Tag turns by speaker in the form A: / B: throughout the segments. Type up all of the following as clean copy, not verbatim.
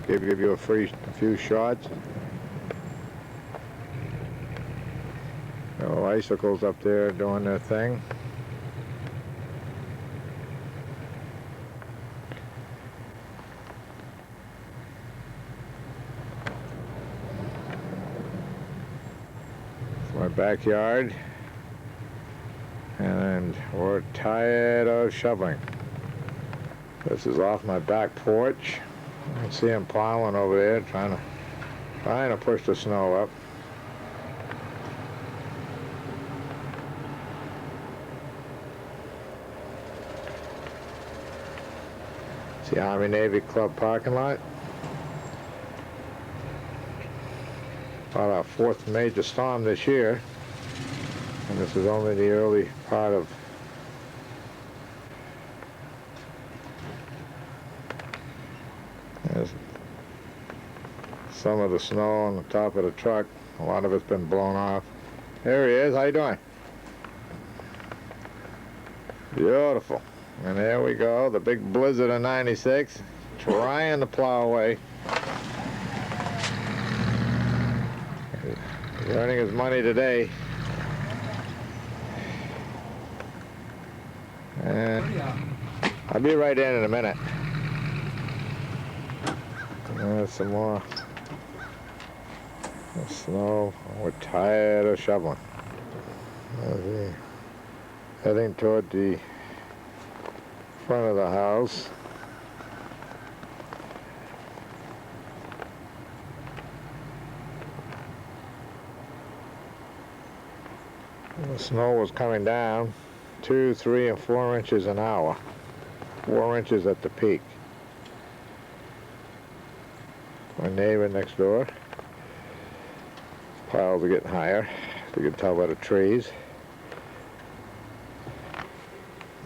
A: Give you a few shots. Oh, icicles up there doing their thing. It's my backyard, and we're tired of shoveling. This is off my back porch. I can see him plowing over there, trying to push the snow up. It's the Army-Navy Club parking lot. About our fourth major storm this year, and this is only the early part of some of the snow on the top of the truck. A lot of it's been blown off. There he is. How you doing? Beautiful. And there we go, the big blizzard of '96, trying to plow away. He's earning his money today. And I'll be right in a minute. There's some more snow. We're tired of shoveling. Heading toward the front of the house. The snow was coming down 2, 3, and 4 inches an hour. 4 inches at the peak. My neighbor next door. Piles are getting higher. You can tell by the trees.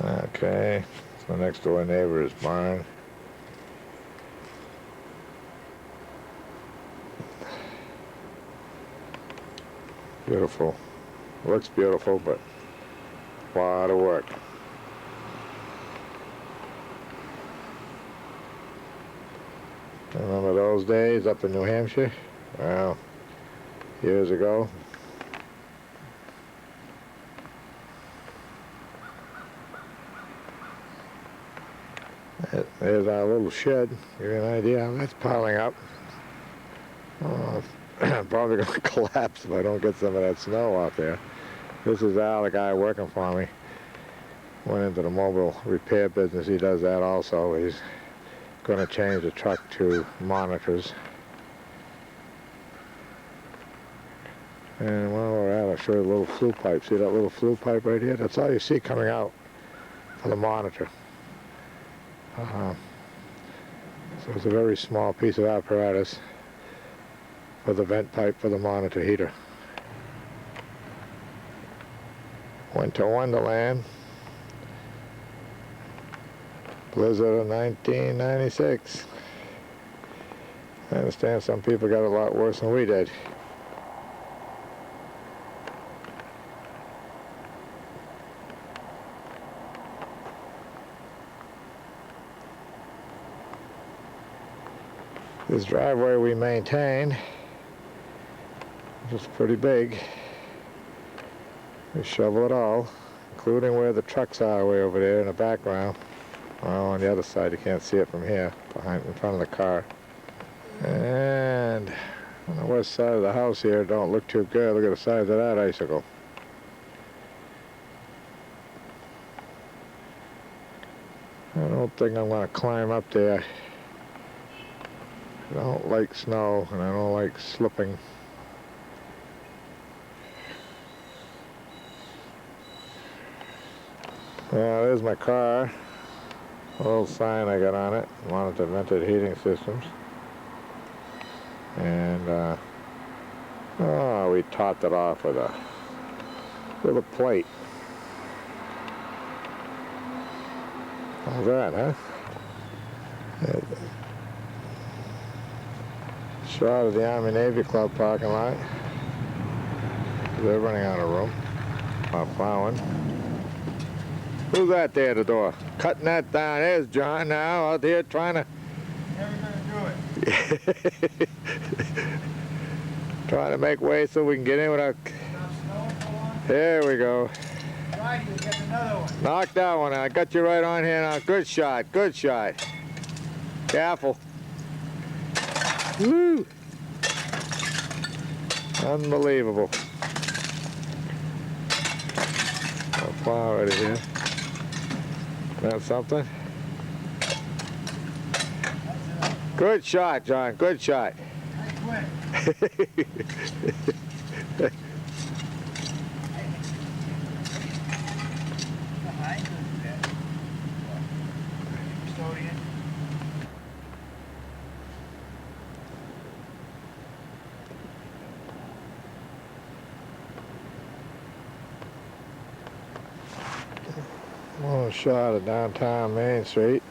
A: Okay. My next door neighbor's barn. Beautiful. Looks beautiful, but a lot of work. Remember those days up in New Hampshire? Well, years ago. There's our little shed. Give you an idea how that's piling up. Oh, probably going to collapse if I don't get some of that snow out there. This is Al, the guy working for me. Went into the mobile repair business. He does that also. He's going to change the truck to monitors. And while we're at it, I'll show you a little flue pipe. See that little flue pipe right here? That's all you see coming out for the monitor. So it's a very small piece of apparatus for the vent pipe for the monitor heater. Winter Wonderland. Blizzard of 1996. I understand some people got a lot worse than we did. This driveway we maintain is pretty big. We shovel it all, including where the trucks are way over there in the background. Well, on the other side, you can't see it from here, in front of the car. And on the west side of the house here, don't look too good. Look at the size of that icicle. I don't think I'm going to climb up there. I don't like snow, and I don't like slipping. There's my car. A little sign I got on it. Monitor vented heating systems. And, we topped it off with a plate. How's that, huh? Shot of the Army-Navy Club parking lot. They're running out of room. Plowing. Who's that there at the door? Cutting that down. There's John now out there trying to
B: Never gonna do it.
A: Trying to make way so we can get in without... There we go.
B: Right, you get another one.
A: Knock that one out. I got you right on here now. Good shot. Good shot. Careful. Woo! Unbelievable. How far out of here? That's something. Good shot, John. Good shot.
B: Nice win.
A: One shot of downtown Main Street.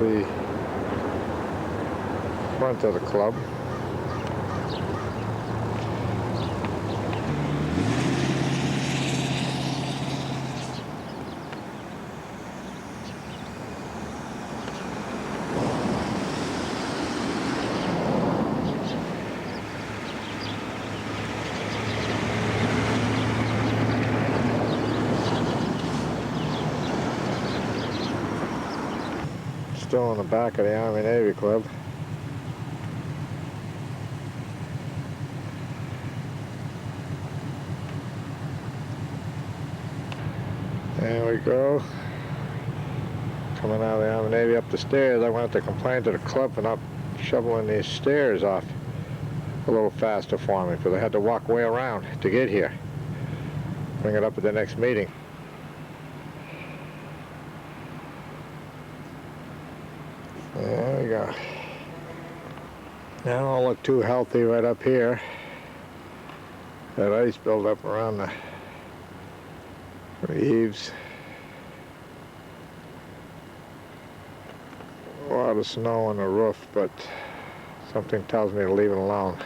A: The front of the club. Still in the back of the Army Navy Club. There we go. Coming out of the Army Navy up the stairs. I wanted to complain to the club for not shoveling these stairs off a little faster for me because I had to walk way around to get here. Bring it up at the next meeting. There we go. Now don't look too healthy right up here. That ice buildup around the eaves. A lot of snow on the roof, but something tells me to leave it alone.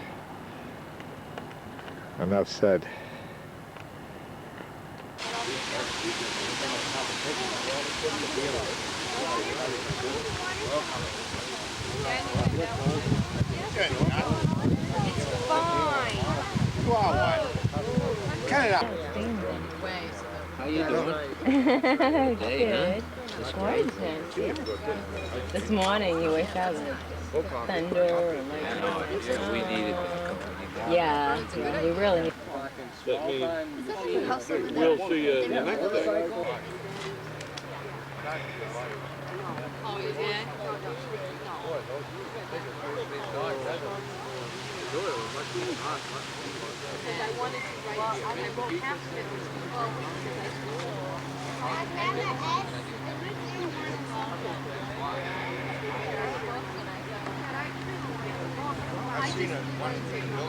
A: Enough said.
B: Cut it out.
C: How you doing?
D: Good. Gorgeous. This morning you wake up with thunder and lightning.
C: We needed
D: Yeah, we really need.
C: We'll see you next day.
E: Oh, you did? I wanted to write, I wrote half of it. I just wanted to know.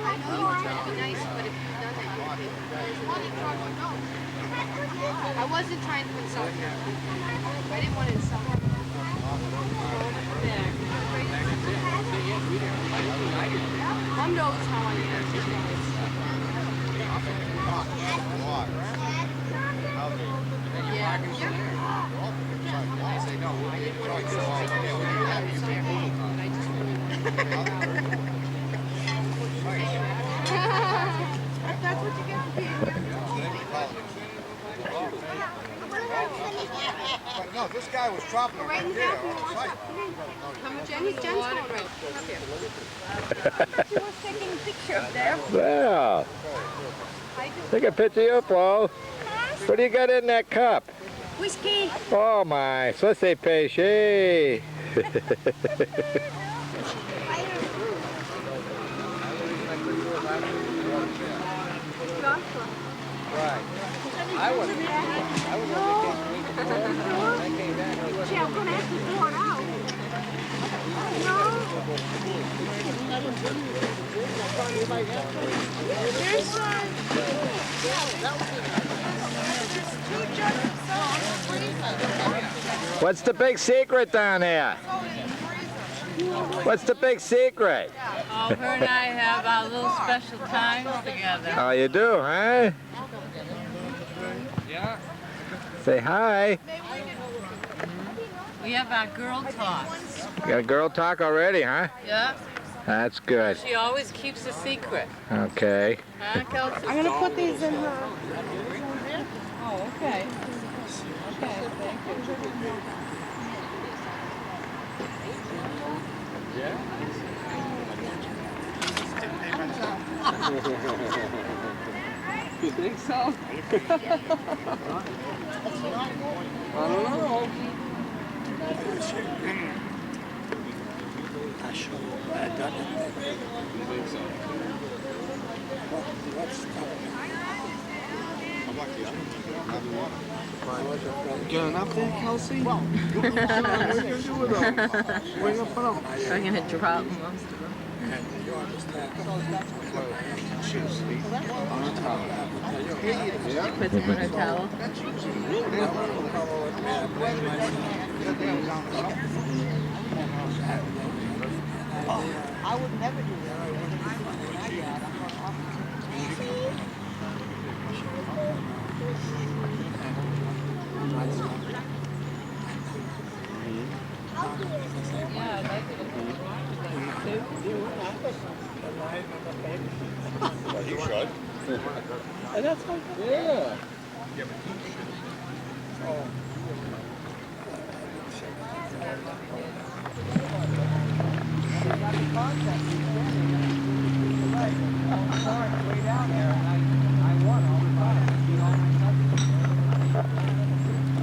E: I know you were trying to be nice, but if you've done it, you I wasn't trying to insult you. I didn't want to insult you. Mom knows how I am. Yeah. I say no. I didn't want to insult you. I just That's what you get for being here.
B: No, this guy was dropping right there on the site.
E: Jen's going right up here.
D: She was taking a picture up there.
A: Yeah. Take a picture of you, Paul. What do you got in that cup?
D: Whiskey.
A: Oh my, so say peixe.
E: Right. I was on vacation week before. I came back.
F: Gee, I'm gonna have to throw it out.
A: What's the big secret down there? What's the big secret?
G: Oh, her and I have our little special times together.
A: Oh, you do, huh?
E: Yeah.
A: Say hi.
G: We have our girl talk.
A: Got a girl talk already, huh?
G: Yeah.
A: That's good.
G: She always keeps a secret.
A: Okay.
G: Huh, Kelsey?
F: I'm gonna put these in her.
G: Oh, okay. Okay, thank you.
E: You think so? I don't know. Getting up there, Kelsey? What are you gonna do with them? Where are you gonna put them?
G: I'm gonna drop most of them. Puts them on her towel.
F: I would never do that.
G: Yeah, I'd like it.
C: You should.
E: And that's fine. Yeah.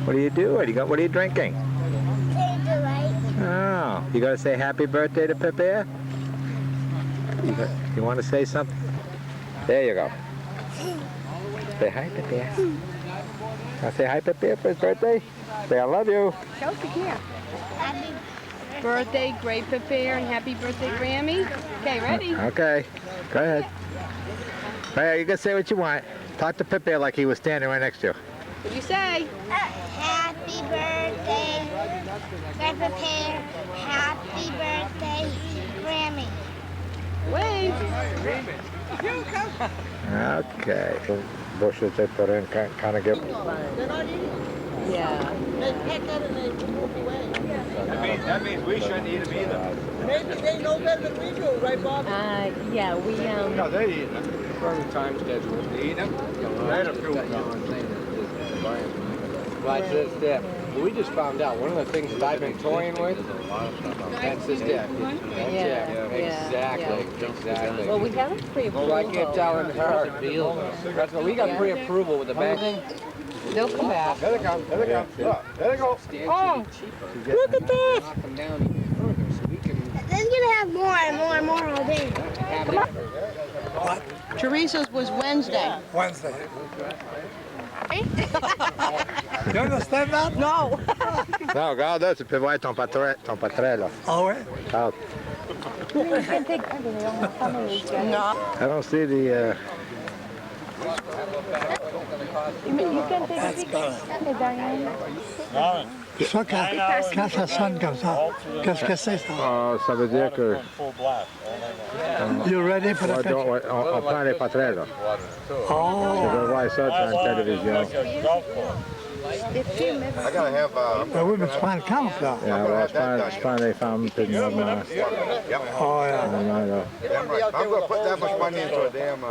A: What are you doing? What are you drinking? Oh, you gotta say happy birthday to Pepe? You want to say something? There you go. Say hi, Pepe. I'll say hi, Pepe, for his birthday. Say I love you.
F: Kelsey can't.
D: Birthday, great prepare, and happy birthday, Grammy. Okay, ready?
A: Okay, go ahead. Hey, you can say what you want. Talk to Pepe like he was standing right next to you.
D: What do you say?
F: Happy birthday, Grandpa Pear. Happy birthday, Grammy.
D: Wave.
A: Okay. Bushes they put in kind of give.
D: Yeah.
F: They pick it and they move away.
B: That means we shouldn't eat them either.
F: Maybe they know better than we do, right, Bob?
D: Yeah, we,
B: No, they eat them.
E: From the time schedule.
B: They eat them? I had a few.
E: Right, this dip. We just found out one of the things that I've been toying with. That's this dip. That's exactly. Exactly.
D: well, we have a pre-approval.
E: So I kept telling her. That's what we got pre-approval with the bank.
D: They'll come back.
B: There they come. There they come. Look, there they go.
D: Oh, look at this.
E: Knock them down even further so we can
F: They're gonna have more and more and more all day.
E: have it.
F: Teresa's was Wednesday.
B: Wednesday. You understand that?
F: No.
A: No, regarde, tu peux voir ton patron là.
B: Ah ouais?
A: Out.
F: No.
A: I don't see the.
F: You can take a picture. Okay, Diane.
B: Ça, quand ça sonne comme ça, qu'est-ce que c'est ça?
A: Ça veut dire que.
B: You ready for the picture?
A: On prend les patrons là.
B: Oh.
A: Je veux voir ça sur la télévision.
B: I gotta have
H: Ben oui, mais tu prends le camp, là.
A: Yeah, well, je prends les femmes, puis normalement.
H: Oh, yeah.
A: Normalement, là.
B: damn right. I'm gonna put that much money into a damn. I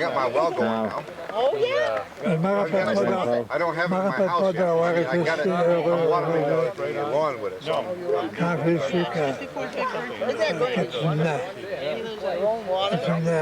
B: got my well going now.
F: Oh, yeah.
H: Je me rappelle pas d'avoir...
B: I don't have it
H: Je me
B: in my
H: rappelle
B: house
H: pas
B: yet.
H: d'avoir
B: I
H: été
B: got it.
H: si
B: I'm
H: heureux
B: watering the lawn with it. So.
H: quand j'ai su que tu venais à